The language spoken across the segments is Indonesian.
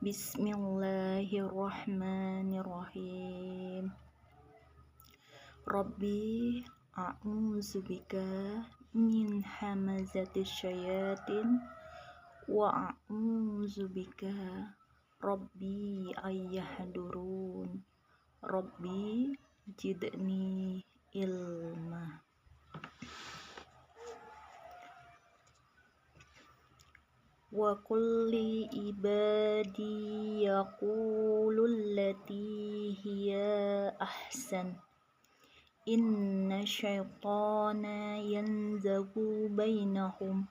Bismillahirrahmanirrahim. Rabbi a'udzubika min hamazatis syayatin wa a'udzubika Rabbi ayyahdurun. Rabbi zidni ilma. Wa kulli ibadi yaqulul lati hiya ahsan. Inna syaitana yanzagu bainahum.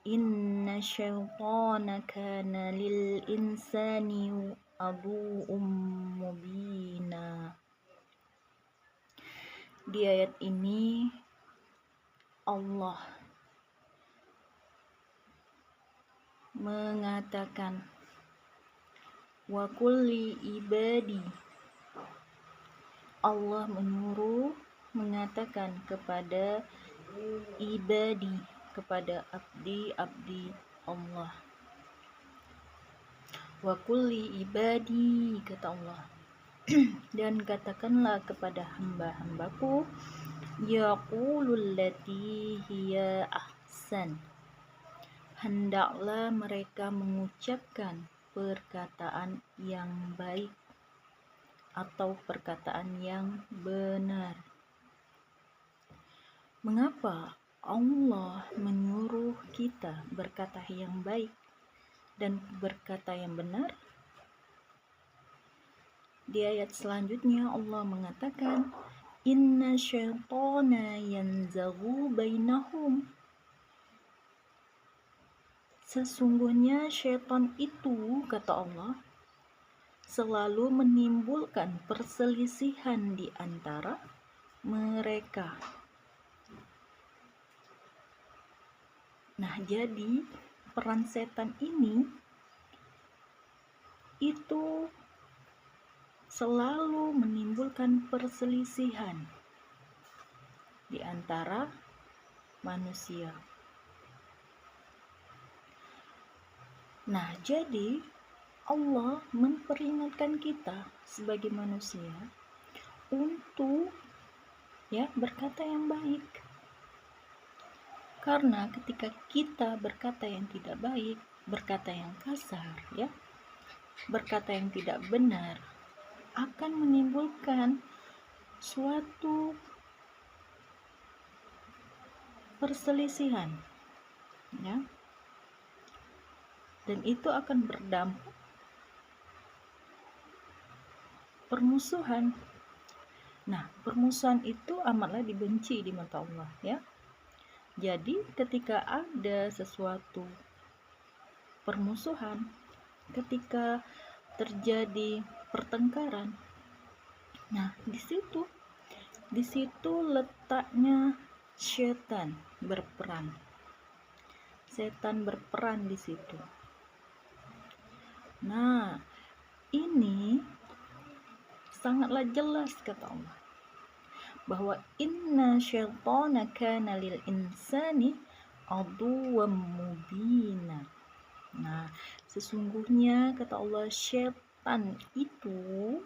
Inna syaitana kana lil insani adu'um mubina. Di ayat ini Allah mengatakan wa kulli ibadi. Allah menyuruh mengatakan kepada ibadi, kepada abdi-abdi Allah. Wa kulli ibadi, kata Allah. Dan katakanlah kepada hamba-hambaku, yaqulul lati hiya ahsan. Hendaklah mereka mengucapkan perkataan yang baik atau perkataan yang benar. Mengapa Allah menyuruh kita berkata yang baik dan berkata yang benar? Di ayat selanjutnya Allah mengatakan, inna syaitana yanzaghu bainahum. Sesungguhnya syaitan itu, kata Allah, selalu menimbulkan perselisihan di antara mereka. Nah, jadi peran setan ini itu selalu menimbulkan perselisihan di antara manusia. Nah, jadi Allah memperingatkan kita sebagai manusia untuk berkata yang baik. Karena ketika kita berkata yang tidak baik, berkata yang kasar, berkata yang tidak benar, akan menimbulkan suatu perselisihan, dan itu akan berdampak permusuhan. Nah, permusuhan itu amatlah dibenci di mata Allah, Jadi ketika ada sesuatu permusuhan, ketika terjadi pertengkaran, nah di situ letaknya setan berperan. Setan berperan di situ. Nah, ini sangatlah jelas kata Allah bahwa inna syaitana kana lil insani aduwwam mubina. Nah, sesungguhnya kata Allah syaitan itu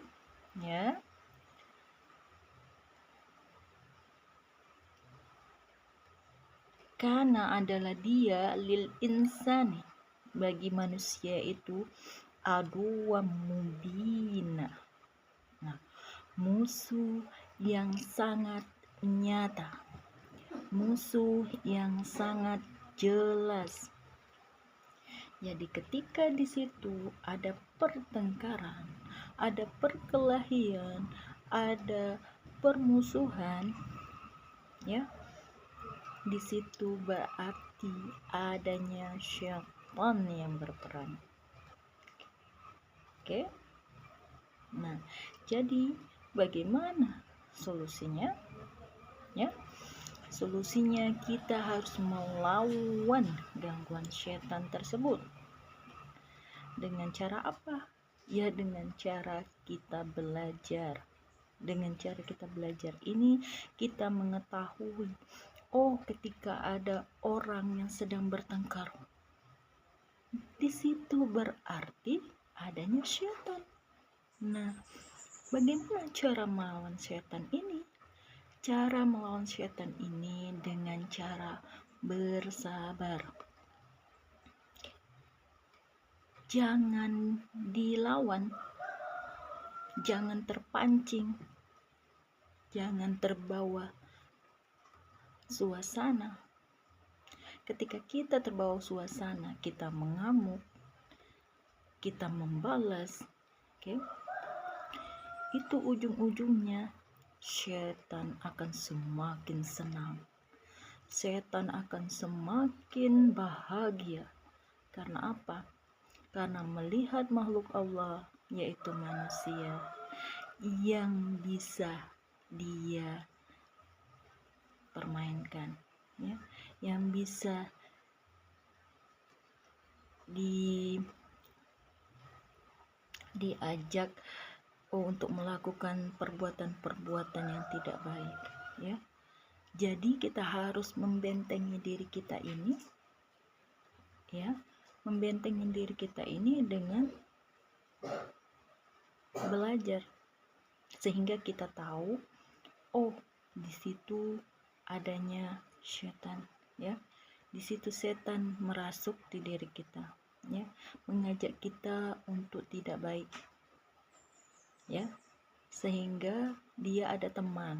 karena adalah dia lil insani, bagi manusia itu aduwwam mubina. Nah, musuh yang sangat nyata, musuh yang sangat jelas. Jadi ketika di situ ada pertengkaran, ada perkelahian, ada permusuhan, di situ berarti adanya syaitan yang berperan. Oke? Nah, jadi bagaimana solusinya? Solusinya kita harus melawan gangguan syaitan tersebut. Dengan cara apa? Ya, dengan cara kita belajar. Dengan cara kita belajar ini kita mengetahui, ketika ada orang yang sedang bertengkar, di situ berarti adanya syaitan. Nah, bagaimana cara melawan syaitan ini? Cara melawan syaitan ini dengan cara bersabar. Jangan dilawan, jangan terpancing, jangan terbawa suasana. Ketika kita terbawa suasana, kita mengamuk, kita membalas, itu ujung-ujungnya setan akan semakin senang. Setan akan semakin bahagia. Karena apa? Karena melihat makhluk Allah, yaitu manusia, yang bisa dia permainkan, yang bisa diajak untuk melakukan perbuatan-perbuatan yang tidak baik, Jadi kita harus membentengi diri kita ini, membentengi diri kita ini dengan belajar, sehingga kita tahu, di situ adanya setan, di situ setan merasuk di diri kita, mengajak kita untuk tidak baik, sehingga dia ada teman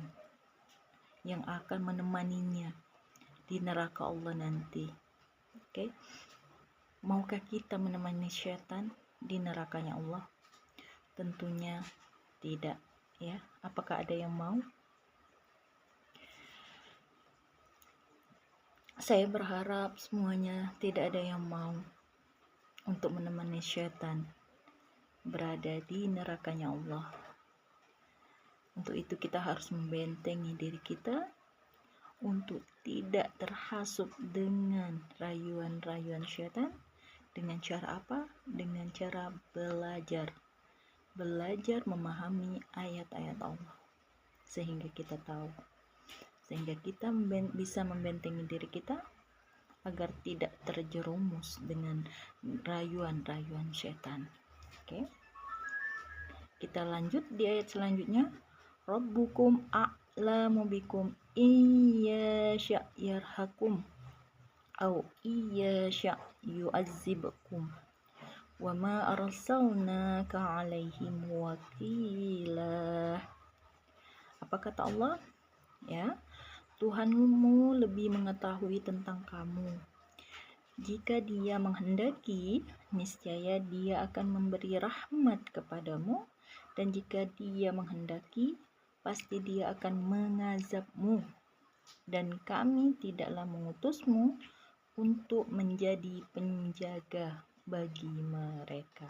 yang akan menemaninya di neraka Allah nanti. Maukah kita menemani setan di nerakanya Allah? Tentunya tidak, Apakah ada yang mau? Saya berharap semuanya tidak ada yang mau untuk menemani setan berada di nerakanya Allah. Untuk itu kita harus membentengi diri kita untuk tidak terhasut dengan rayuan-rayuan setan. Dengan cara apa? Dengan cara belajar memahami ayat-ayat Allah, sehingga kita tahu, sehingga kita bisa membentengi diri kita agar tidak terjerumus dengan rayuan-rayuan setan. Kita lanjut di ayat selanjutnya. Rabbukum a'lamu bikum iyasya yarhakum au iyasya yu'azzibkum wa ma arsalnaka 'alaihim wakila. Apa kata Allah? Tuhanmu lebih mengetahui tentang kamu. Jika dia menghendaki, niscaya dia akan memberi rahmat kepadamu, dan jika dia menghendaki, pasti dia akan mengazabmu, dan kami tidaklah mengutusmu untuk menjadi penjaga bagi mereka.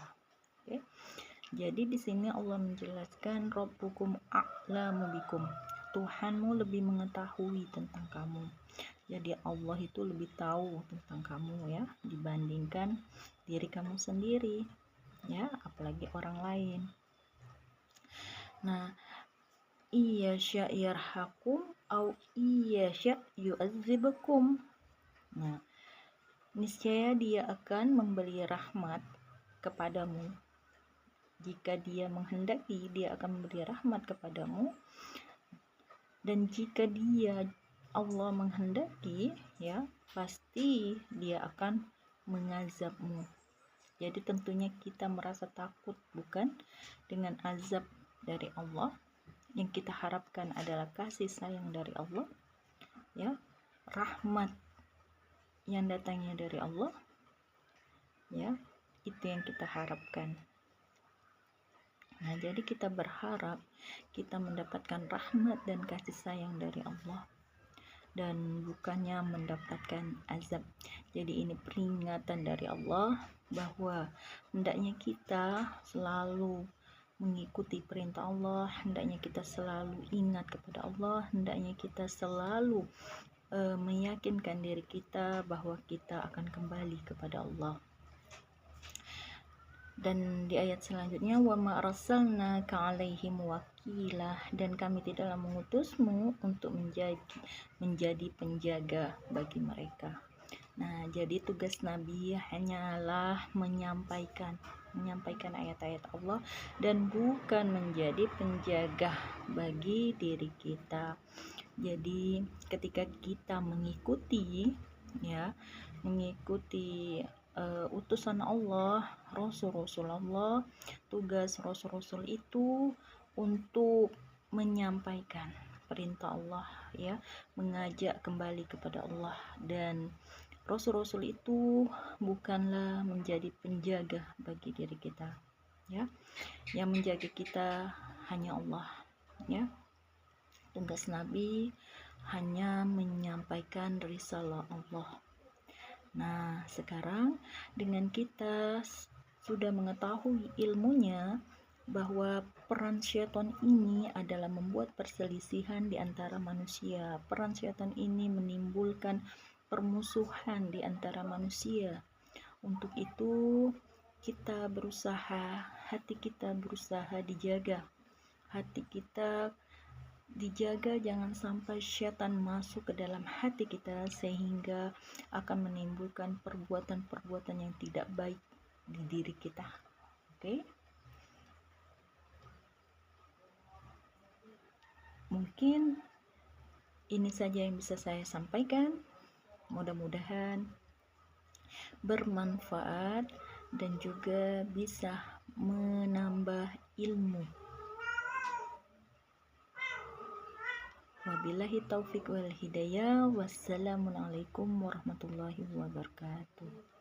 Jadi di sini Allah menjelaskan Rabbukum a'lamu bikum, Tuhanmu lebih mengetahui tentang kamu. Jadi Allah itu lebih tahu tentang kamu, dibandingkan diri kamu sendiri, apalagi orang lain. Nah, iyasya yarhakum au iyasya yu'azzibkum. Nah, niscaya dia akan memberi rahmat kepadamu. Jika dia menghendaki, dia akan memberi rahmat kepadamu. Dan jika dia Allah menghendaki, pasti dia akan mengazabmu. Jadi tentunya kita merasa takut bukan dengan azab dari Allah. Yang kita harapkan adalah kasih sayang dari Allah, rahmat yang datangnya dari Allah, itu yang kita harapkan. Nah, jadi kita berharap kita mendapatkan rahmat dan kasih sayang dari Allah, dan bukannya mendapatkan azab. Jadi ini peringatan dari Allah bahwa hendaknya kita selalu mengikuti perintah Allah, hendaknya kita selalu ingat kepada Allah, hendaknya kita selalu meyakinkan diri kita bahwa kita akan kembali kepada Allah. Dan di ayat selanjutnya, wa ma arsalnaka 'alaihim wakilah, dan kami tidaklah mengutusmu untuk menjadi penjaga bagi mereka. Nah, jadi tugas Nabi hanyalah menyampaikan menyampaikan ayat-ayat Allah dan bukan menjadi penjaga bagi diri kita. Jadi ketika kita mengikuti utusan Allah, Rasul-Rasul Allah, tugas Rasul-Rasul itu untuk menyampaikan perintah Allah, mengajak kembali kepada Allah, dan Rasul-Rasul itu bukanlah menjadi penjaga bagi diri kita, yang menjaga kita hanya Allah, Tugas Nabi hanya menyampaikan risalah Allah. Nah, sekarang dengan kita sudah mengetahui ilmunya bahwa peran syaitan ini adalah membuat perselisihan di antara manusia. Peran syaitan ini menimbulkan permusuhan di antara manusia. Untuk itu hati kita berusaha dijaga. Hati kita dijaga jangan sampai syaitan masuk ke dalam hati kita sehingga akan menimbulkan perbuatan-perbuatan yang tidak baik di diri kita. Oke? Mungkin ini saja yang bisa saya sampaikan. Mudah-mudahan bermanfaat dan juga bisa menambah ilmu. Wabillahi taufiq wal hidayah. Wassalamualaikum warahmatullahi wabarakatuh.